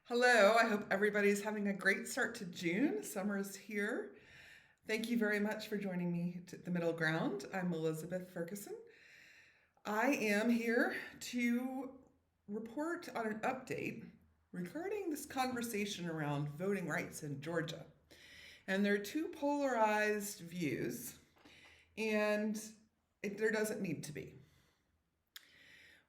Hello, I hope everybody's having a great start to June. Summer is here. Thank you very much for joining me to the middle ground. I'm Elizabeth Ferguson. I am here to report on an update regarding this conversation around voting rights in Georgia. And there are two polarized views, and there doesn't need to be.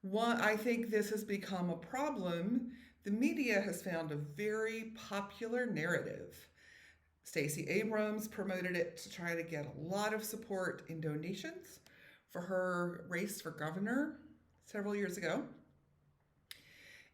One, I think this has become a problem. The media has found a very popular narrative. Stacey Abrams promoted it to try to get a lot of support in donations for her race for governor several years ago.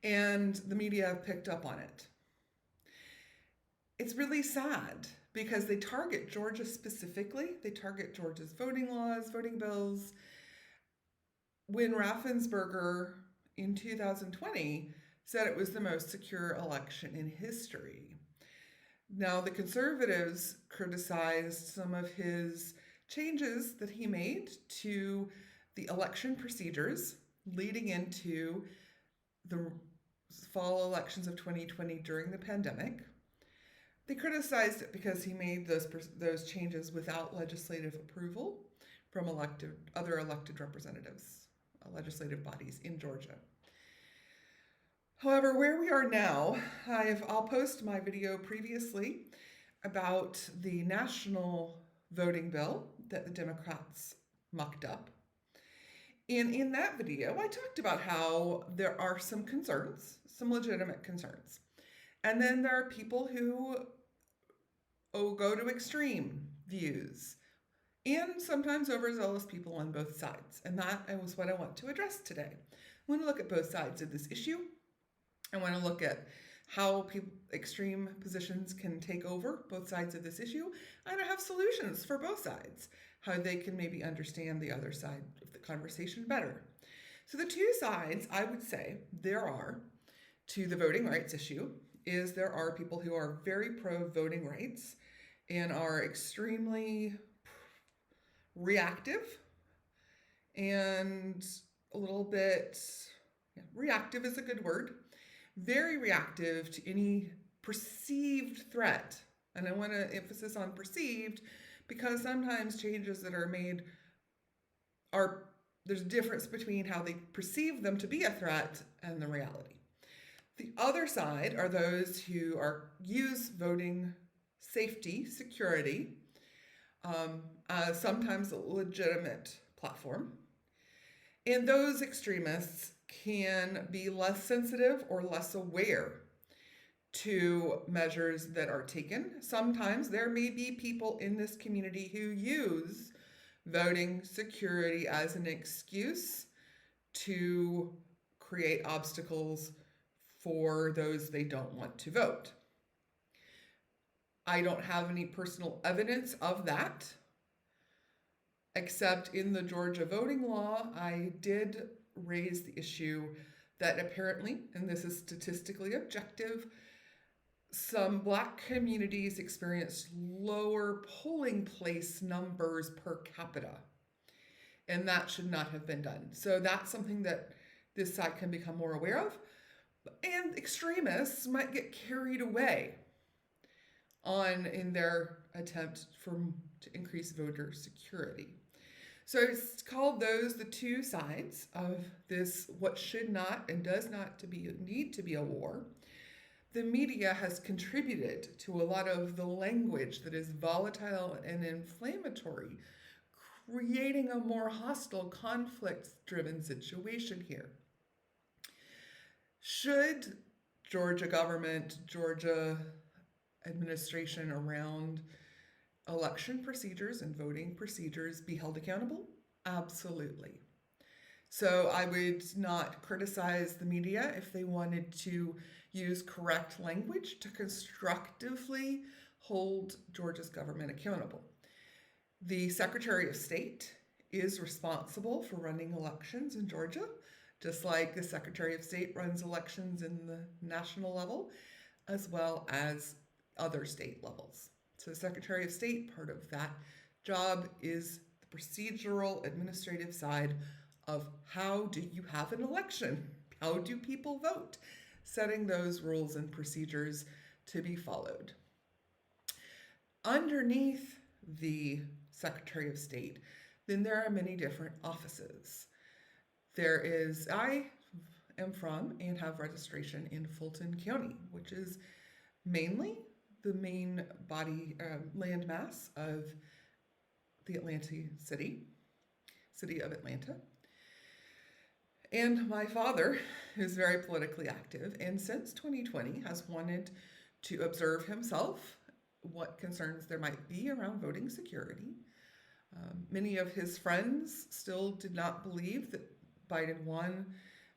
And the media have picked up on it. It's really sad because they target Georgia specifically. They target Georgia's voting laws, voting bills. When Raffensperger in 2020 said it was the most secure election in history. Now, the conservatives criticized some of his changes that he made to the election procedures leading into the fall elections of 2020 during the pandemic. They criticized it because he made those changes without legislative approval from other elected representatives, legislative bodies in Georgia. However, where we are now, I'll post my video previously about the national voting bill that the Democrats mucked up. And in that video, I talked about how there are some concerns, some legitimate concerns. And then there are people who go to extreme views and sometimes overzealous people on both sides. And that was what I want to address today. I want to look at both sides of this issue. I want to look at how extreme positions can take over both sides of this issue, and I have solutions for both sides, how they can maybe understand the other side of the conversation better. So the two sides, I would say, there are to the voting rights issue is there are people who are very pro voting rights and are extremely reactive and a little bit, reactive is a good word, very reactive to any perceived threat. And I want to emphasize on perceived because sometimes changes that are made there's a difference between how they perceive them to be a threat and the reality. The other side are those who use voting safety, security, as sometimes a legitimate platform. And those extremists can be less sensitive or less aware to measures that are taken. Sometimes there may be people in this community who use voting security as an excuse to create obstacles for those they don't want to vote. I don't have any personal evidence of that, except in the Georgia voting law, I did raise the issue that apparently, and this is statistically objective, some Black communities experienced lower polling place numbers per capita, and that should not have been done. So that's something that this side can become more aware of, and extremists might get carried away in their attempt to increase voter security. So it's called those the two sides of this, what should not and does not need to be a war. The media has contributed to a lot of the language that is volatile and inflammatory, creating a more hostile, conflict-driven situation here. Should Georgia government, Georgia administration around election procedures and voting procedures be held accountable? Absolutely. So I would not criticize the media if they wanted to use correct language to constructively hold Georgia's government accountable. The Secretary of State is responsible for running elections in Georgia, just like the Secretary of State runs elections in the national level, as well as other state levels. So the Secretary of State, part of that job is the procedural administrative side of how do you have an election? How do people vote? setting those rules and procedures to be followed. Underneath the Secretary of State, then there are many different offices. I am from and have registration in Fulton County, which is mainly the main body landmass of the city of Atlanta. And my father is very politically active, and since 2020 has wanted to observe himself what concerns there might be around voting security. Many of his friends still did not believe that Biden won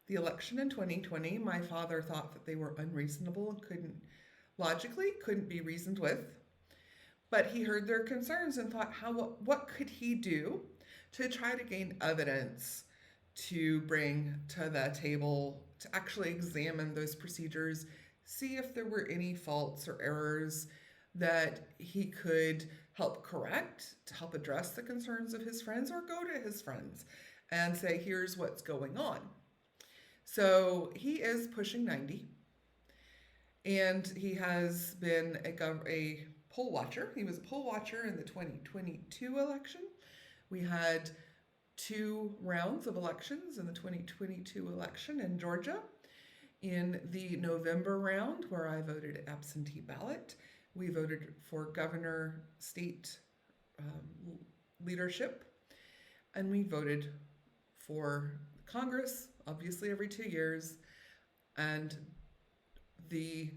the election in 2020. My father thought that they were unreasonable and couldn't be reasoned with. But he heard their concerns and thought, what could he do to try to gain evidence to bring to the table to actually examine those procedures, see if there were any faults or errors that he could help correct to help address the concerns of his friends, or go to his friends and say, here's what's going on. So he is pushing 90, and he has been a poll watcher. He was a poll watcher in the 2022 election. We had 2 rounds of elections in the 2022 election in Georgia. In the November round, where I voted absentee ballot, we voted for governor, state leadership, and we voted for Congress, obviously every 2 years, and the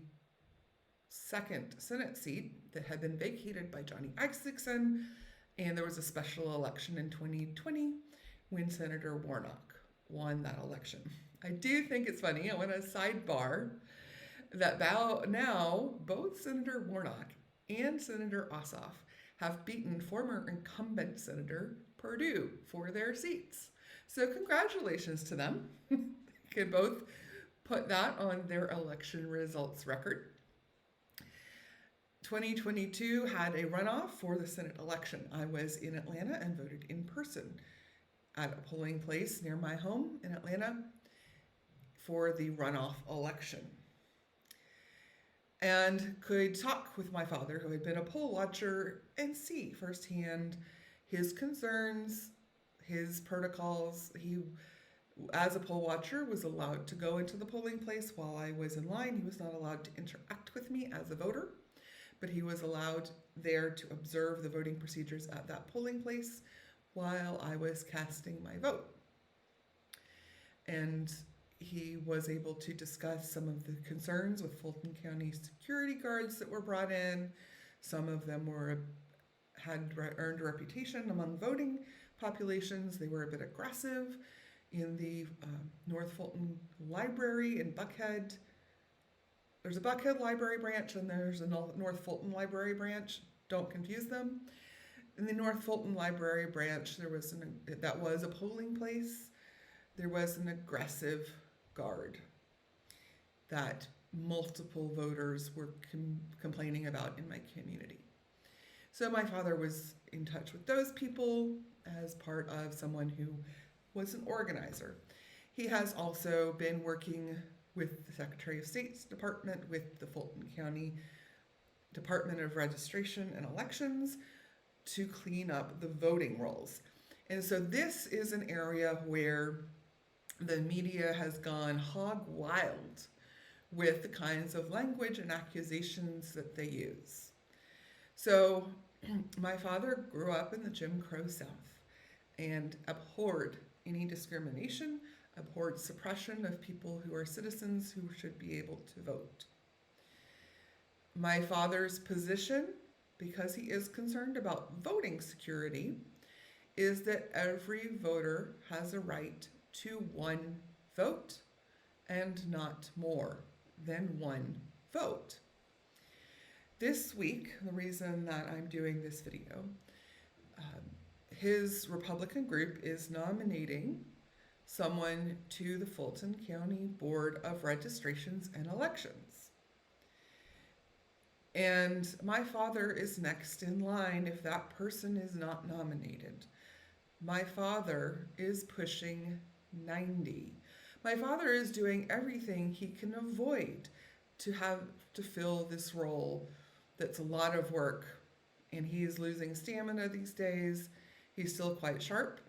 second Senate seat that had been vacated by Johnny Isaacson, and there was a special election in 2020 when Senator Warnock won that election. I do think it's funny. I want to sidebar that now both Senator Warnock and Senator Ossoff have beaten former incumbent Senator Perdue for their seats. So congratulations to them. They could both put that on their election results record. 2022 had a runoff for the Senate election. I was in Atlanta and voted in person at a polling place near my home in Atlanta for the runoff election, and could talk with my father, who had been a poll watcher, and see firsthand his concerns, his protocols. He, as a poll watcher, was allowed to go into the polling place while I was in line. He was not allowed to interact with me as a voter, but he was allowed there to observe the voting procedures at that polling place while I was casting my vote. And he was able to discuss some of the concerns with Fulton County security guards that were brought in. Some of them had earned a reputation among voting populations. They were a bit aggressive. In the North Fulton Library in Buckhead, there's a Buckhead Library branch and there's a North Fulton Library branch. Don't confuse them. In the North Fulton Library branch, that was a polling place. There was an aggressive guard that multiple voters were complaining about in my community. So my father was in touch with those people as part of someone who was an organizer. He has also been working with the Secretary of State's department, with the Fulton County Department of Registration and Elections, to clean up the voting rolls. And so this is an area where the media has gone hog wild with the kinds of language and accusations that they use. So my father grew up in the Jim Crow South and abhorred any discrimination, abhorred suppression of people who are citizens who should be able to vote. My father's position, because he is concerned about voting security, is that every voter has a right to one vote and not more than one vote. This week, the reason that I'm doing this video, his Republican group is nominating someone to the Fulton County Board of Registrations and Elections. And my father is next in line if that person is not nominated. My father is pushing 90. My father is doing everything he can avoid to have to fill this role that's a lot of work, and he is losing stamina these days. He's still quite sharp.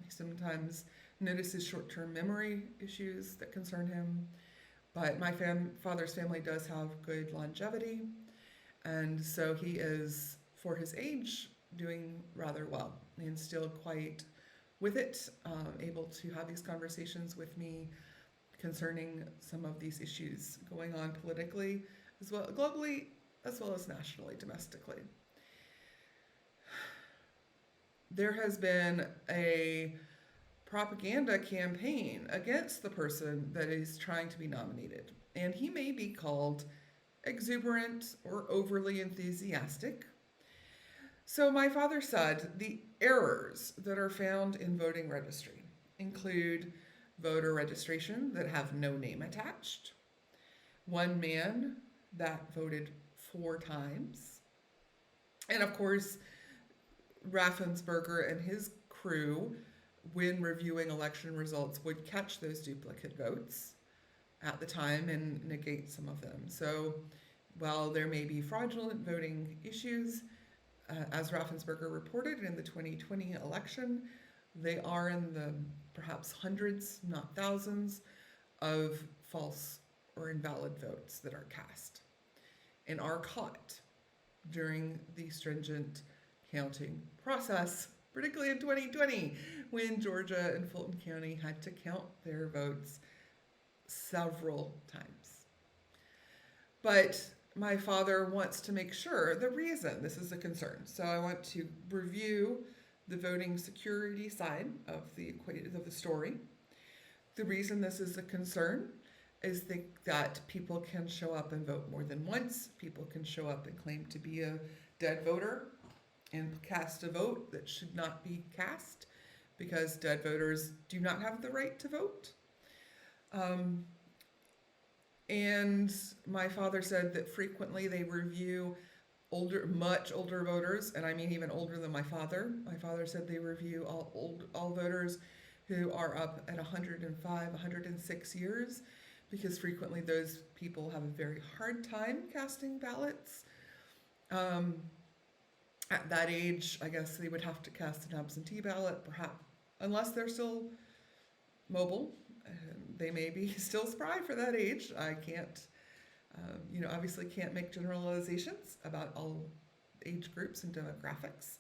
He sometimes notices short-term memory issues that concern him, but my father's family does have good longevity, and so he is, for his age, doing rather well and still quite with it, able to have these conversations with me concerning some of these issues going on politically, as well globally, as well as nationally, domestically. There has been a propaganda campaign against the person that is trying to be nominated, and he may be called exuberant or overly enthusiastic. So, my father said the errors that are found in voting registry include voter registration that have no name attached, one man that voted 4 times, and of course, Raffensperger and his crew, when reviewing election results, would catch those duplicate votes at the time and negate some of them. So, while there may be fraudulent voting issues, as Raffensperger reported in the 2020 election, they are in the perhaps hundreds, not thousands, of false or invalid votes that are cast and are caught during the stringent counting process, particularly in 2020, when Georgia and Fulton County had to count their votes several times. But my father wants to make sure the reason this is a concern. So I want to review the voting security side of the story. The reason this is a concern is that people can show up and vote more than once. People can show up and claim to be a dead voter and cast a vote that should not be cast because dead voters do not have the right to vote. And my father said that frequently they review much older voters, and I mean even older than my father. My father said they review all voters who are up at 105, 106 years, because frequently those people have a very hard time casting ballots. At that age, I guess they would have to cast an absentee ballot, perhaps, unless they're still mobile. They may be still spry for that age. I can't, obviously can't make generalizations about all age groups and demographics,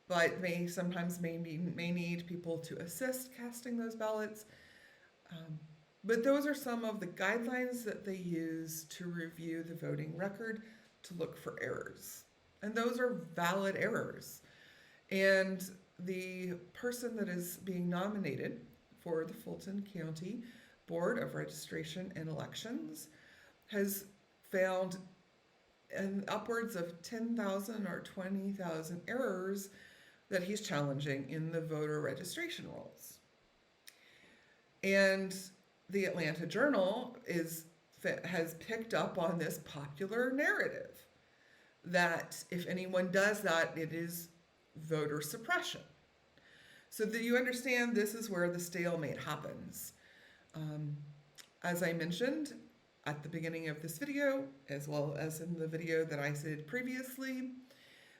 but sometimes may need people to assist casting those ballots. But those are some of the guidelines that they use to review the voting record to look for errors. And those are valid errors. And the person that is being nominated for the Fulton County Board of Registration and Elections has found upwards of 10,000 or 20,000 errors that he's challenging in the voter registration rolls. And the Atlanta Journal has picked up on this popular narrative that if anyone does that, it is voter suppression. So that you understand, this is where the stalemate happens. As I mentioned at the beginning of this video, as well as in the video that I said previously,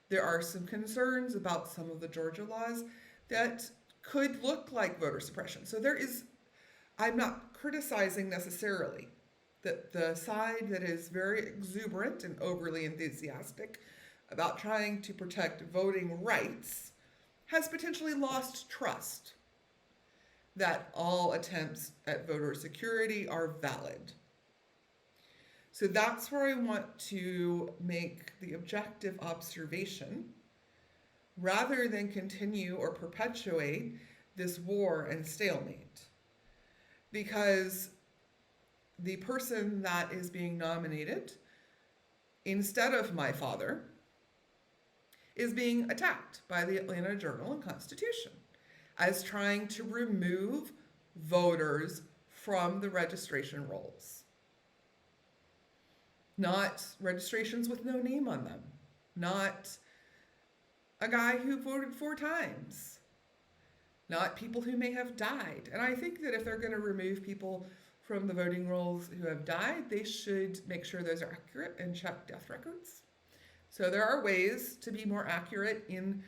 there are some concerns about some of the Georgia laws that could look like voter suppression. So I'm not criticizing necessarily that the side that is very exuberant and overly enthusiastic about trying to protect voting rights has potentially lost trust that all attempts at voter security are valid. So that's where I want to make the objective observation rather than continue or perpetuate this war and stalemate. Because the person that is being nominated, instead of my father, is being attacked by the Atlanta Journal and Constitution as trying to remove voters from the registration rolls. Not registrations with no name on them. Not a guy who voted 4 times. not people who may have died. And I think that if they're going to remove people from the voting rolls who have died, they should make sure those are accurate and check death records. So there are ways to be more accurate in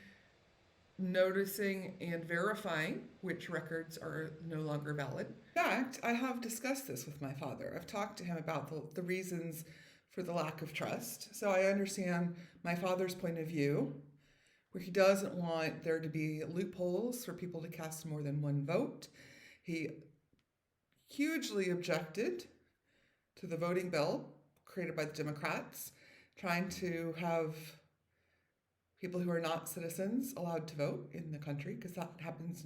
noticing and verifying which records are no longer valid. In fact, I have discussed this with my father. I've talked to him about the reasons for the lack of trust. So I understand my father's point of view, where he doesn't want there to be loopholes for people to cast more than one vote. He hugely objected to the voting bill created by the Democrats, trying to have people who are not citizens allowed to vote in the country, because that happens